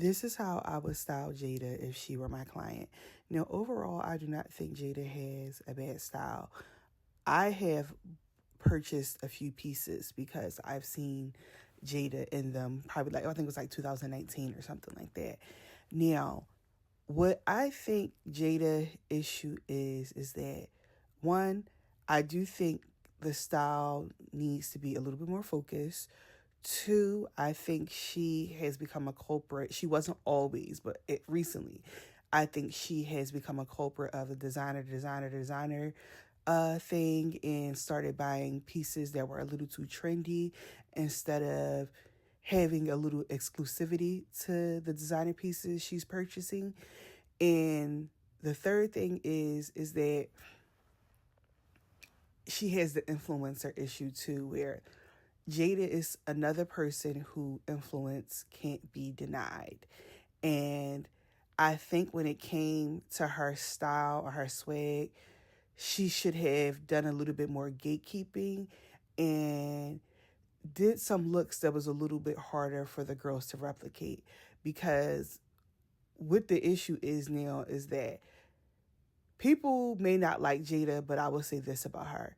This is how I would style Jada if she were my client. Now, overall, I do not think Jada has a bad style. I have purchased a few pieces because I've seen Jada in them, probably like, I think it was like 2019 or something like that. Now, what I think Jada issue is that one, I do think the style needs to be a little bit more focused. Two, I think she has become a culprit. She wasn't always, but recently, I think she has become a culprit of the designer thing and started buying pieces that were a little too trendy instead of having a little exclusivity to the designer pieces she's purchasing. And the third thing is that she has the influencer issue too, where Jada is another person who influence can't be denied. And I think when it came to her style or her swag, she should have done a little bit more gatekeeping and did some looks that was a little bit harder for the girls to replicate. Because what the issue is now is that people may not like Jada, but I will say this about her.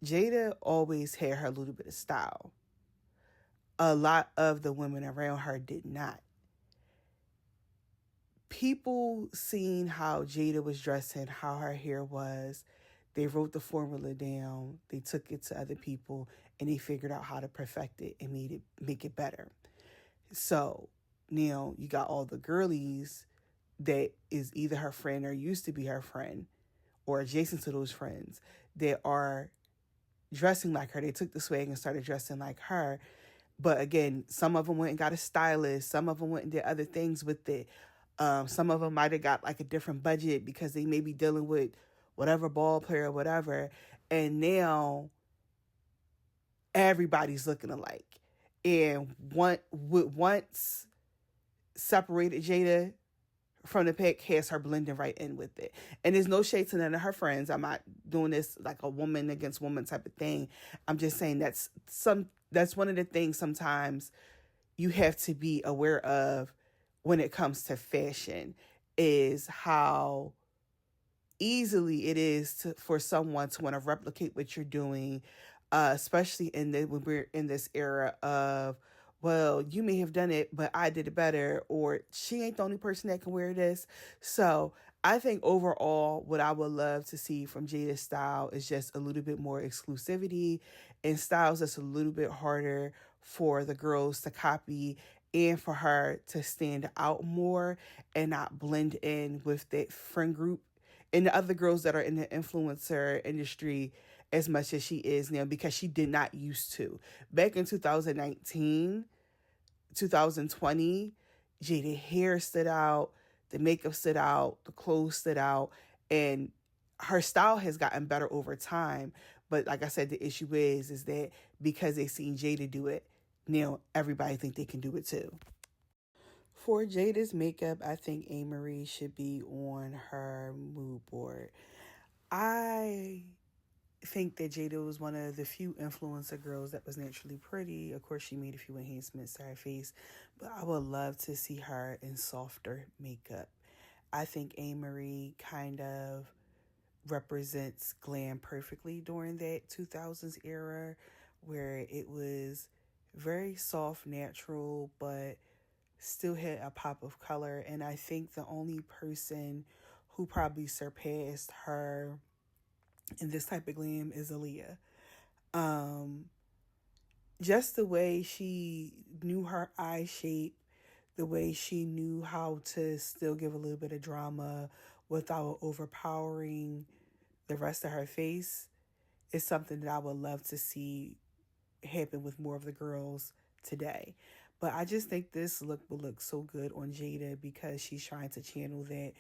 Jada always had her little bit of style. A lot of the women around her did not. People seeing how Jada was dressing, how her hair was, they wrote the formula down, they took it to other people, and they figured out how to perfect it and make it better. So now you got all the girlies that is either her friend or used to be her friend or adjacent to those friends that are dressing like her. They took the swag and started dressing like her. But again, some of them went and got a stylist. Some of them went and did other things with it. Some of them might have got like a different budget because they may be dealing with whatever ball player or whatever. And now everybody's looking alike. And once separated Jada from the pack has her blending right in with it. And there's no shade to none of her friends. I'm not doing this like a woman against woman type of thing. I'm just saying that's one of the things sometimes you have to be aware of when it comes to fashion, is how easily it is for someone to want to replicate what you're doing, especially when we're in this era of, well, you may have done it, but I did it better, or she ain't the only person that can wear this. So I think overall, what I would love to see from Jada's style is just a little bit more exclusivity and styles that's a little bit harder for the girls to copy and for her to stand out more and not blend in with that friend group and the other girls that are in the influencer industry as much as she is now, because she did not used to. Back in 2019, 2020, Jada hair stood out, the makeup stood out, the clothes stood out, and her style has gotten better over time. But like I said, the issue is that because they seen Jada do it, now everybody think they can do it too. For Jada's makeup, I think Amerie should be on her mood board. I think that Jada was one of the few influencer girls that was naturally pretty. Of course, she made a few enhancements to her face, but I would love to see her in softer makeup. I think Amerie kind of represents glam perfectly during that 2000s era where it was very soft, natural, but still had a pop of color. And I think the only person who probably surpassed her in this type of glam is Aaliyah. Just the way she knew her eye shape, the way she knew how to still give a little bit of drama without overpowering the rest of her face is something that I would love to see happen with more of the girls today. But I just think this look will look so good on Jada because she's trying to channel that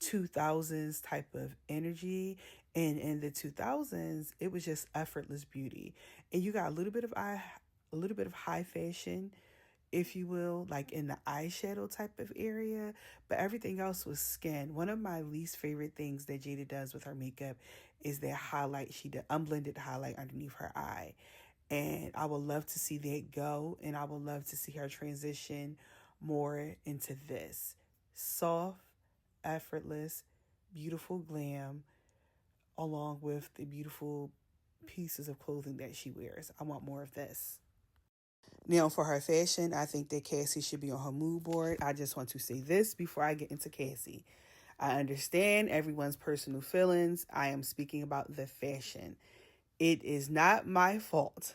2000s type of energy. And in the 2000s, it was just effortless beauty. And you got a little bit of high fashion, if you will, like in the eyeshadow type of area, but everything else was skin. One of my least favorite things that Jada does with her makeup is that highlight. She did unblended highlight underneath her eye. And I would love to see that go, and I would love to see her transition more into this. Soft, effortless, beautiful glam, along with the beautiful pieces of clothing that she wears. I want more of this. Now, for her fashion, I think that Cassie should be on her mood board. I just want to say this before I get into Cassie. I understand everyone's personal feelings. I am speaking about the fashion. It is not my fault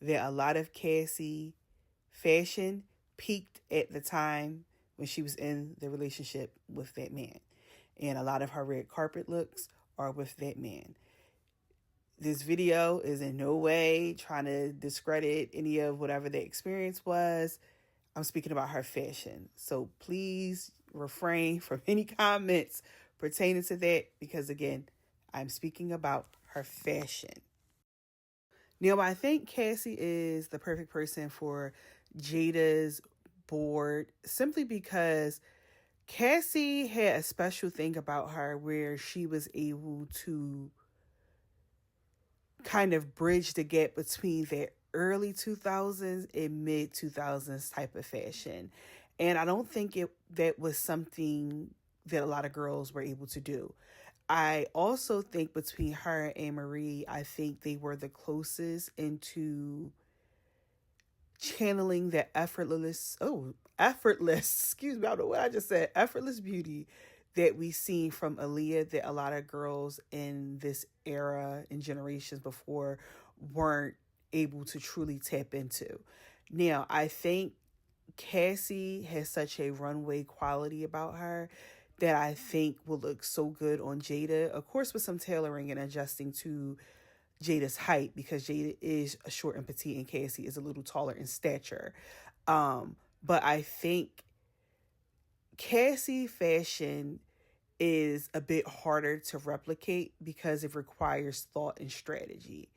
that a lot of Cassie fashion peaked at the time when she was in the relationship with that man. And a lot of her red carpet looks are with that man. This video is in no way trying to discredit any of whatever the experience was. I'm speaking about her fashion. So please refrain from any comments pertaining to that because, again, I'm speaking about her fashion. Now, I think Cassie is the perfect person for Jada's board simply because Cassie had a special thing about her where she was able to kind of bridge the gap between that early 2000s and mid 2000s type of fashion. And I don't think that was something that a lot of girls were able to do. I also think between her and Amerie, I think they were the closest into channeling that excuse me, I don't know what I just said, effortless beauty that we seen from Aaliyah that a lot of girls in this era and generations before weren't able to truly tap into. Now, I think Cassie has such a runway quality about her that I think will look so good on Jada, of course with some tailoring and adjusting to Jada's height because Jada is a short and petite and Cassie is a little taller in stature. But I think Cassie fashion is a bit harder to replicate because it requires thought and strategy.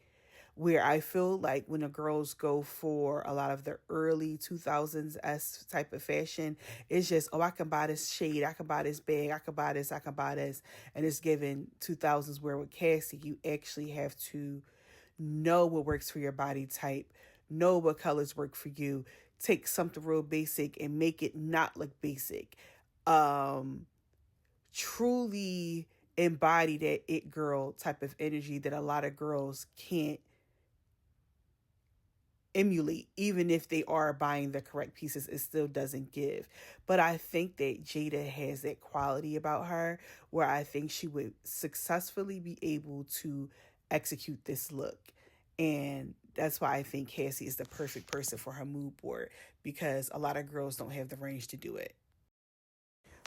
Where I feel like when the girls go for a lot of the early 2000s S type of fashion, it's just, oh, I can buy this shade, I can buy this bag, I can buy this, I can buy this. And it's given 2000s where with Cassie, you actually have to know what works for your body type, know what colors work for you, take something real basic and make it not look basic. Truly embody that it girl type of energy that a lot of girls can't emulate. Even if they are buying the correct pieces, it still doesn't give. But I think that Jada has that quality about her where I think she would successfully be able to execute this look. And that's why I think Cassie is the perfect person for her mood board because a lot of girls don't have the range to do it.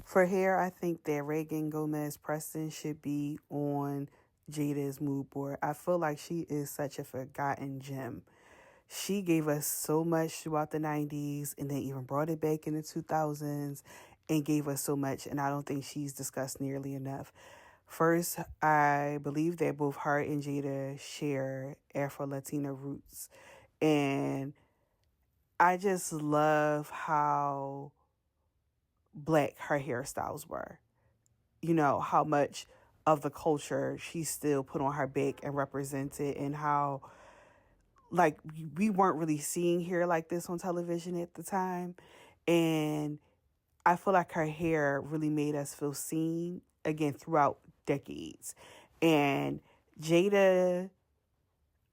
For hair, I think that Reagan Gomez-Preston should be on Jada's mood board. I feel like she is such a forgotten gem. She gave us so much throughout the 90s and then even brought it back in the 2000s and gave us so much. And I don't think she's discussed nearly enough. First, I believe that both her and Jada share Afro-Latina roots. And I just love how Black her hairstyles were. You know, how much of the culture she still put on her back and represented and how like we weren't really seeing hair like this on television at the time. And I feel like her hair really made us feel seen again throughout decades. And Jada,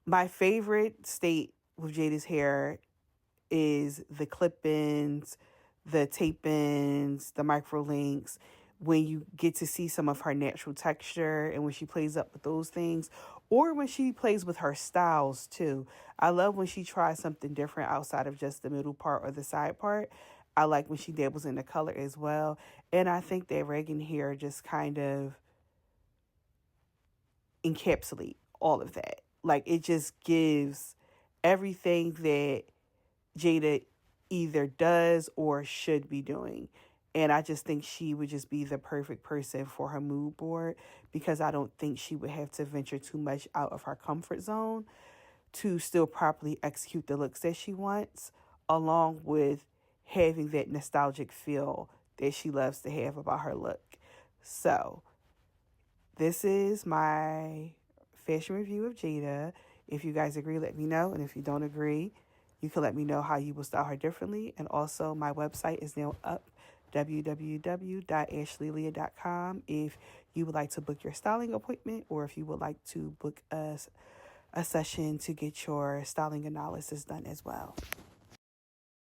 my favorite state with Jada's hair is the clip-ins, the tape-ins, the micro-links, when you get to see some of her natural texture and when she plays up with those things, or when she plays with her styles too. I love when she tries something different outside of just the middle part or the side part. I like when she dabbles in the color as well. And I think that Reagan hair just kind of encapsulate all of that. Like it just gives everything that Jada either does or should be doing. And I just think she would just be the perfect person for her mood board because I don't think she would have to venture too much out of her comfort zone to still properly execute the looks that she wants, along with having that nostalgic feel that she loves to have about her look. So this is my fashion review of Jada. If you guys agree, let me know. And if you don't agree, You can let me know how you will style her differently. And also, my website is now up, www.ashlelia.com, if you would like to book your styling appointment, or if you would like to book a session to get your styling analysis done as well.